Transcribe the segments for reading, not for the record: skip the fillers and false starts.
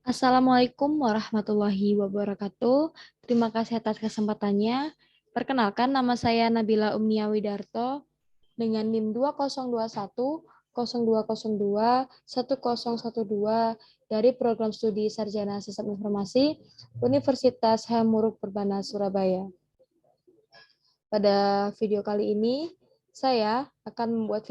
Assalamualaikum warahmatullahi wabarakatuh. Terima kasih atas kesempatannya. Perkenalkan, nama saya Nabila Umnia Widarto dengan NIM 2021 0202 1012 dari Program Studi Sarjana Sistem Informasi Universitas Hamuruk Perbana Surabaya. Pada video kali ini, saya akan membuat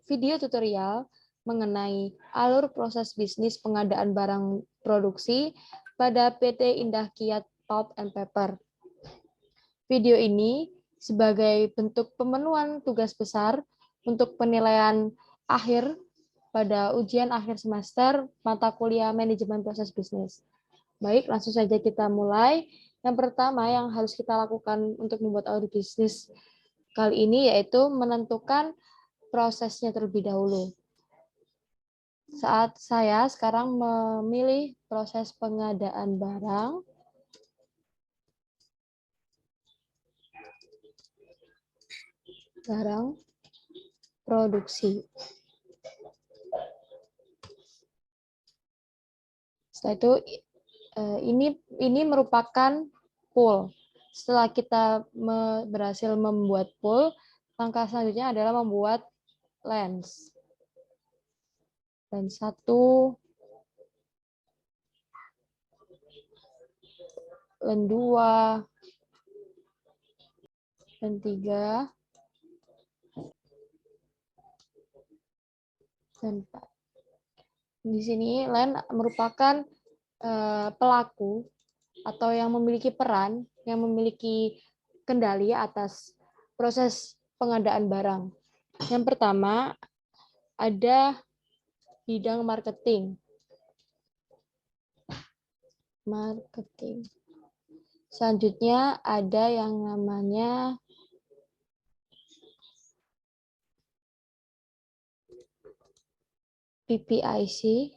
video tutorial mengenai alur proses bisnis pengadaan barang produksi pada PT Indah Kiat Pulp and Paper. Video ini sebagai bentuk pemenuhan tugas besar untuk penilaian akhir pada ujian akhir semester mata kuliah manajemen proses bisnis. Baik, langsung saja kita mulai. Yang pertama yang harus kita lakukan untuk membuat audit bisnis kali ini yaitu menentukan prosesnya terlebih dahulu. Saat saya sekarang memilih proses pengadaan barang produksi. Setelah itu ini merupakan pool. Setelah kita berhasil membuat pool, langkah selanjutnya adalah membuat lens. Lens 1, lens 2, lens 3, dan 4. Di sini lens merupakan pelaku atau yang memiliki peran, yang memiliki kendali atas proses pengadaan barang. Yang pertama ada bidang marketing. Selanjutnya ada yang namanya PPIC.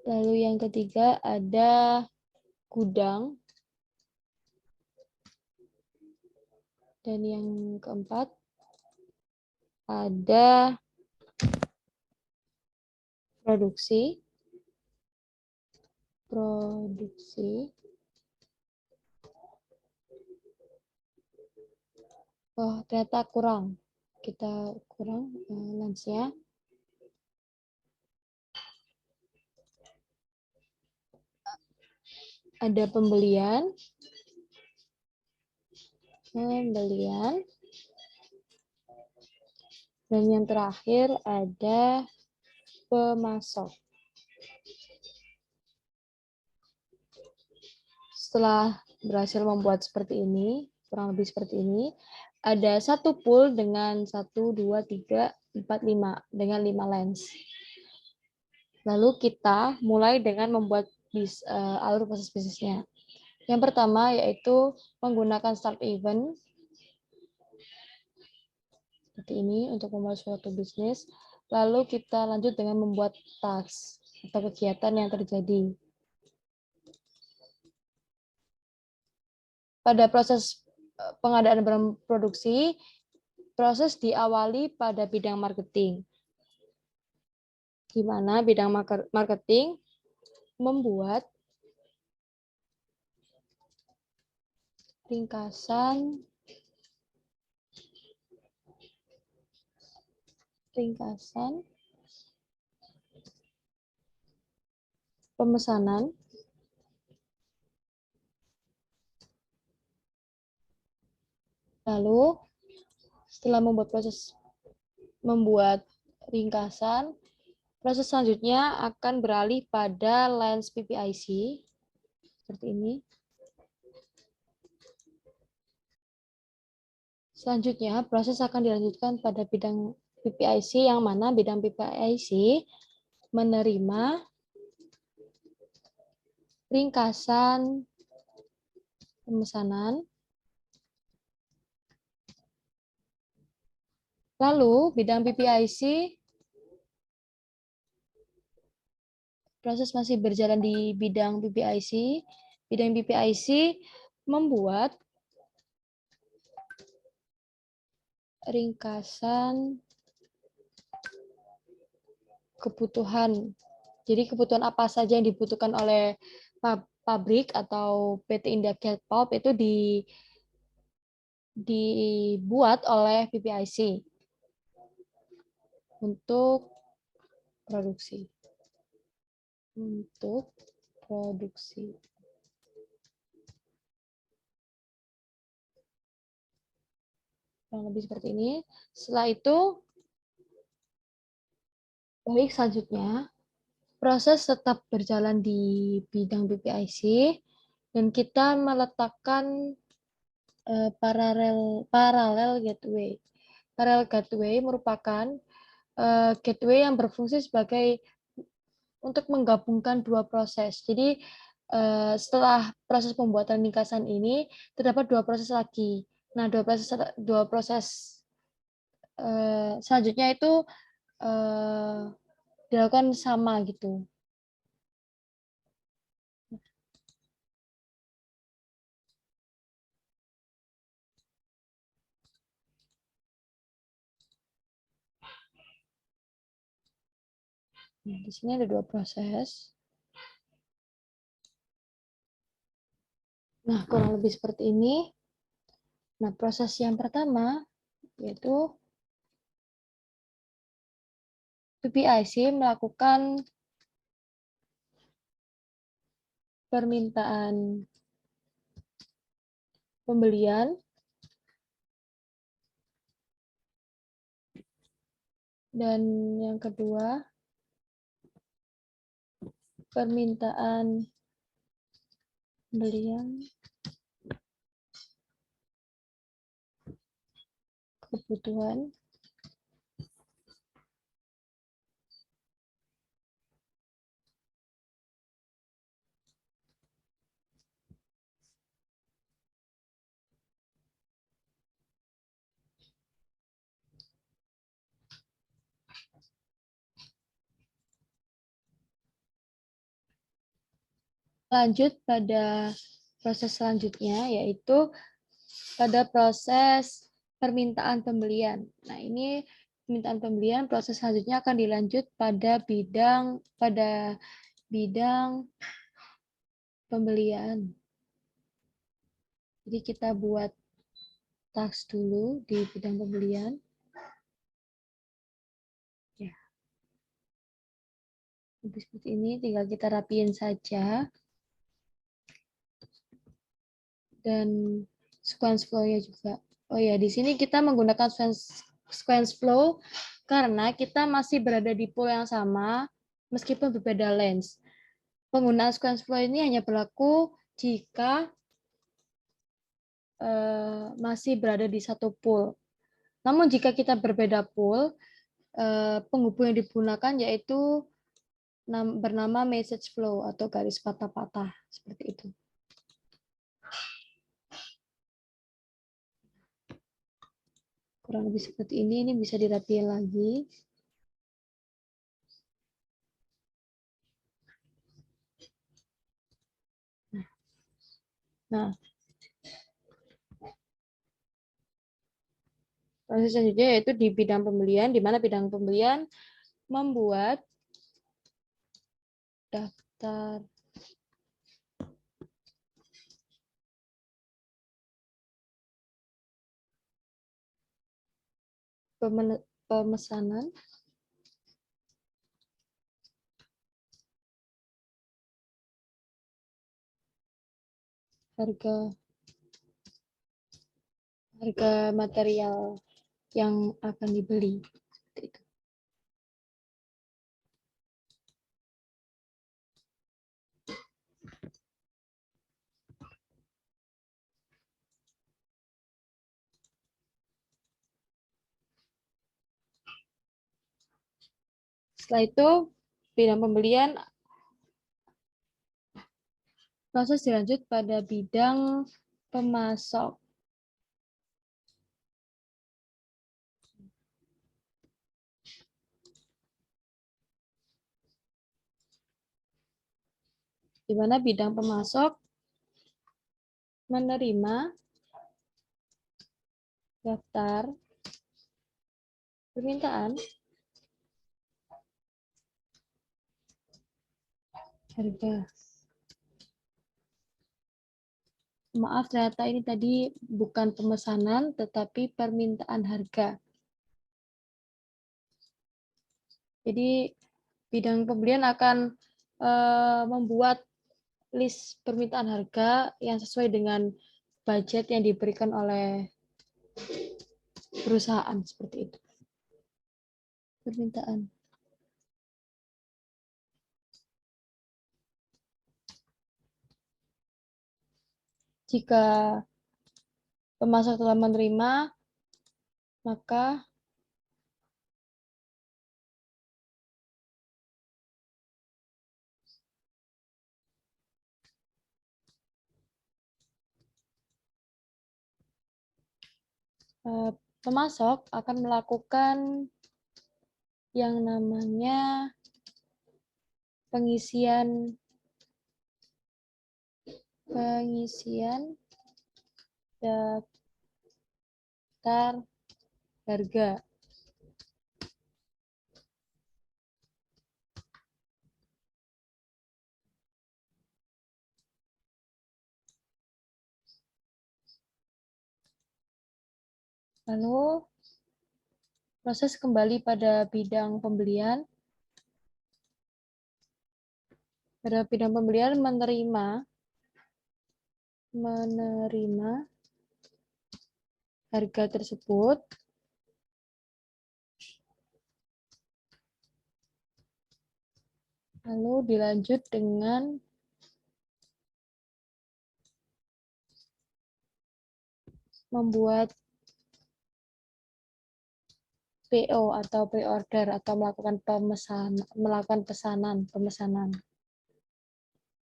Lalu yang ketiga ada gudang. Dan yang keempat ada produksi. Oh, ternyata kurang. Kita kurang lensnya. Ada pembelian. Dan yang terakhir ada pemasok. Setelah berhasil membuat seperti ini, kurang lebih seperti ini, ada satu pool dengan 1, 2, 3, 4, 5, dengan 5 lens. Lalu kita mulai dengan membuat alur proses bisnisnya. Yang pertama yaitu menggunakan start event. Seperti ini untuk membuat suatu bisnis. Lalu kita lanjut dengan membuat task atau kegiatan yang terjadi. Pada proses pengadaan barang produksi, proses diawali pada bidang marketing. Di mana bidang marketing membuat ringkasan pemesanan lalu setelah membuat ringkasan, proses selanjutnya akan beralih pada lens PPIC seperti ini. Selanjutnya, proses akan dilanjutkan pada bidang PPIC yang mana bidang PPIC menerima ringkasan pemesanan. Lalu, bidang PPIC proses masih berjalan di bidang PPIC. Bidang PPIC membuat ringkasan kebutuhan. Jadi kebutuhan apa saja yang dibutuhkan oleh pabrik atau PT Indah Kiat Pulp itu dibuat oleh PPIC untuk produksi. Untuk produksi. Kurang lebih seperti ini. Setelah itu, baik selanjutnya, proses tetap berjalan di bidang BPIC dan kita meletakkan paralel gateway. Paralel gateway merupakan gateway yang berfungsi sebagai untuk menggabungkan dua proses. Jadi setelah proses pembuatan ringkasan ini terdapat dua proses lagi. Nah, dua proses selanjutnya itu dilakukan sama gitu. Nah, di sini ada dua proses. Nah, kurang lebih seperti ini. Nah, proses yang pertama yaitu PPIC melakukan permintaan pembelian dan yang kedua permintaan pembelian kebutuhan lanjut pada proses selanjutnya yaitu pada proses permintaan pembelian. Nah, ini permintaan pembelian proses selanjutnya akan dilanjut pada bidang pembelian. Jadi kita buat task dulu di bidang pembelian. Ya. Seperti ini tinggal kita rapiin saja. Dan sequence flow-nya juga. Oh ya, di sini kita menggunakan sequence flow karena kita masih berada di pool yang sama meskipun berbeda lens. Penggunaan sequence flow ini hanya berlaku jika masih berada di satu pool. Namun jika kita berbeda pool, penghubung yang digunakan yaitu bernama message flow atau garis patah-patah seperti itu. Kurang lebih seperti ini bisa dirapiin lagi. Nah, proses selanjutnya yaitu di bidang pembelian, di mana bidang pembelian membuat daftar pemesanan harga material yang akan dibeli. Setelah itu, bidang pembelian proses dilanjut pada bidang pemasok. Di mana bidang pemasok menerima daftar permintaan Harga. Maaf, ternyata ini tadi bukan pemesanan, tetapi permintaan harga. Jadi bidang pembelian akan membuat list permintaan harga yang sesuai dengan budget yang diberikan oleh perusahaan, seperti itu. Permintaan. Jika pemasok telah menerima, maka pemasok akan melakukan yang namanya pengisian daftar harga. Lalu proses kembali pada bidang pembelian. Pada bidang pembelian menerima harga tersebut lalu dilanjut dengan membuat PO atau pre-order atau melakukan pemesanan.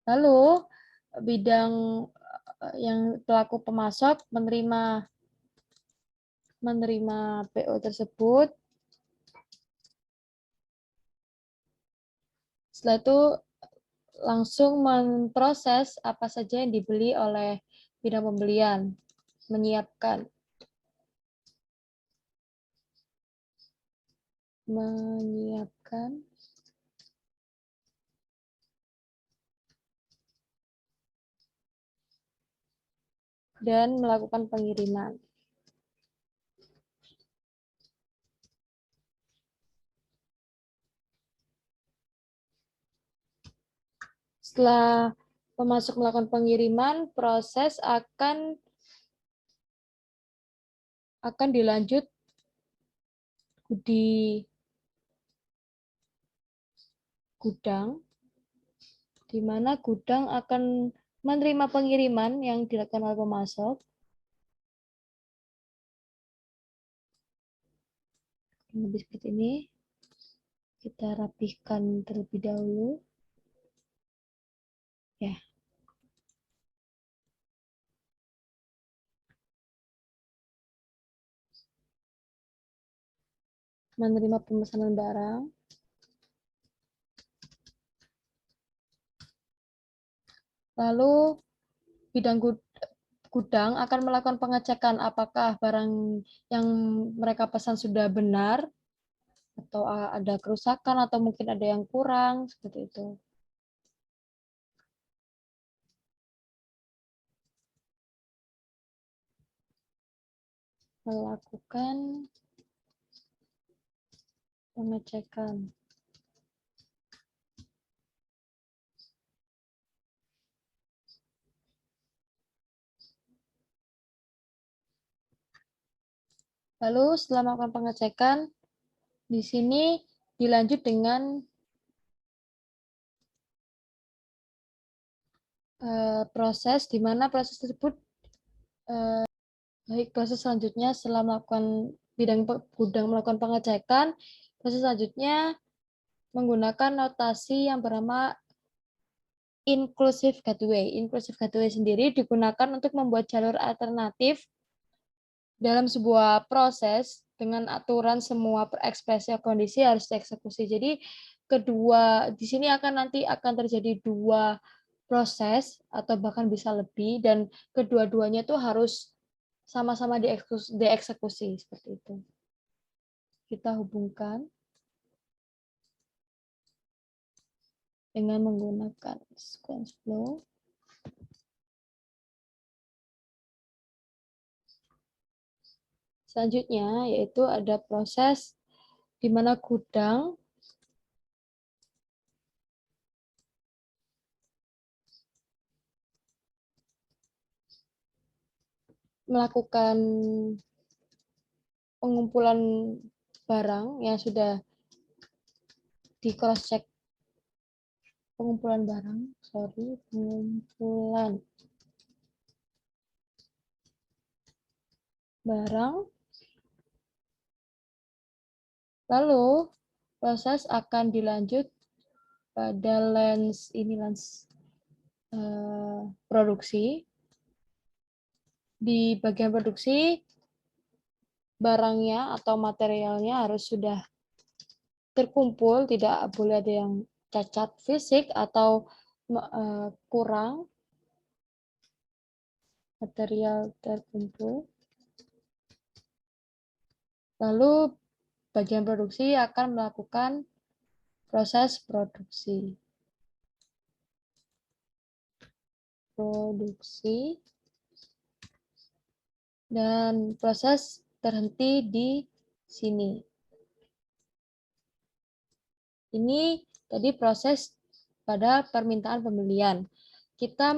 Lalu bidang yang pelaku pemasok menerima PO tersebut. Setelah itu langsung memproses apa saja yang dibeli oleh bidang pembelian, menyiapkan dan melakukan pengiriman. Setelah pemasok melakukan pengiriman, proses akan dilanjut di gudang, di mana gudang akan menerima pengiriman yang dilakukan oleh pemasok. Lebih seperti ini. Kita rapihkan terlebih dahulu. Ya. Menerima pemesanan barang. Lalu bidang gudang akan melakukan pengecekan apakah barang yang mereka pesan sudah benar atau ada kerusakan atau mungkin ada yang kurang, seperti itu. Melakukan pengecekan. Lalu setelah melakukan pengecekan, di sini dilanjut dengan proses, di mana proses tersebut, baik proses selanjutnya setelah melakukan bidang gudang melakukan pengecekan, proses selanjutnya menggunakan notasi yang bernama inclusive gateway. Inclusive gateway sendiri digunakan untuk membuat jalur alternatif dalam sebuah proses dengan aturan semua ekspresi kondisi harus dieksekusi. Jadi di sini nanti akan terjadi dua proses atau bahkan bisa lebih, dan kedua-duanya itu harus sama-sama dieksekusi seperti itu. Kita hubungkan. dengan menggunakan sequence flow. Selanjutnya yaitu ada proses di mana gudang melakukan pengumpulan barang yang sudah di cross check, pengumpulan barang, lalu proses akan dilanjut pada lens produksi. Di bagian produksi, barangnya atau materialnya harus sudah terkumpul, tidak boleh ada yang cacat fisik atau kurang material terkumpul. Lalu bagian produksi akan melakukan proses produksi. Dan proses terhenti di sini. Ini tadi proses pada permintaan pembelian. Kita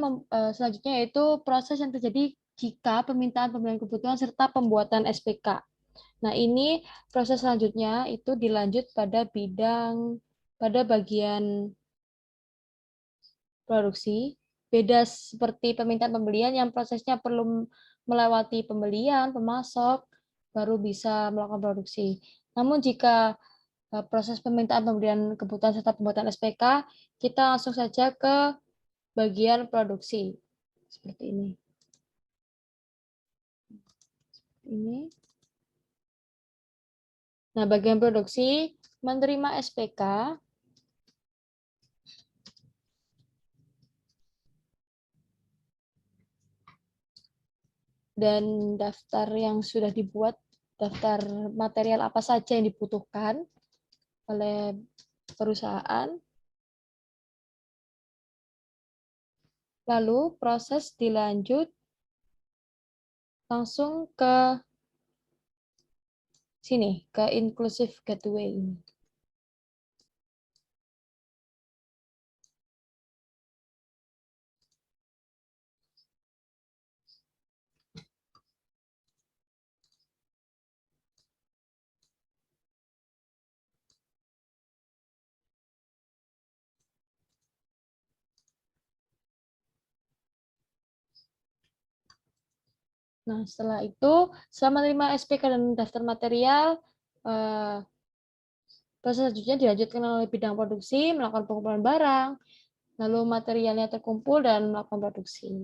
selanjutnya yaitu proses yang terjadi jika permintaan pembelian kebutuhan serta pembuatan SPK. Nah, ini proses selanjutnya itu dilanjut pada bagian produksi. Beda seperti permintaan pembelian yang prosesnya perlu melewati pembelian, pemasok, baru bisa melakukan produksi. Namun jika proses permintaan pembelian kebutuhan serta pembuatan SPK, kita langsung saja ke bagian produksi. Seperti ini. Nah, bagian produksi menerima SPK dan daftar yang sudah dibuat, daftar material apa saja yang dibutuhkan oleh perusahaan. Lalu proses dilanjut langsung ke sini, ke inclusive gateway ini. Nah, setelah itu, setelah menerima SPK dan daftar material, proses selanjutnya dilanjutkan oleh bidang produksi, melakukan pengumpulan barang, lalu materialnya terkumpul dan melakukan produksi.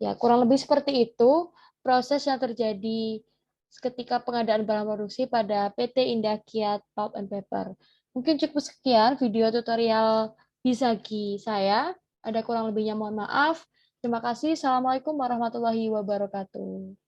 Ya, kurang lebih seperti itu proses yang terjadi ketika pengadaan barang produksi pada PT Indah Kiat Pulp and Paper. Mungkin cukup sekian video tutorial Bizagi saya. Ada kurang lebihnya mohon maaf. Terima kasih. Assalamualaikum warahmatullahi wabarakatuh.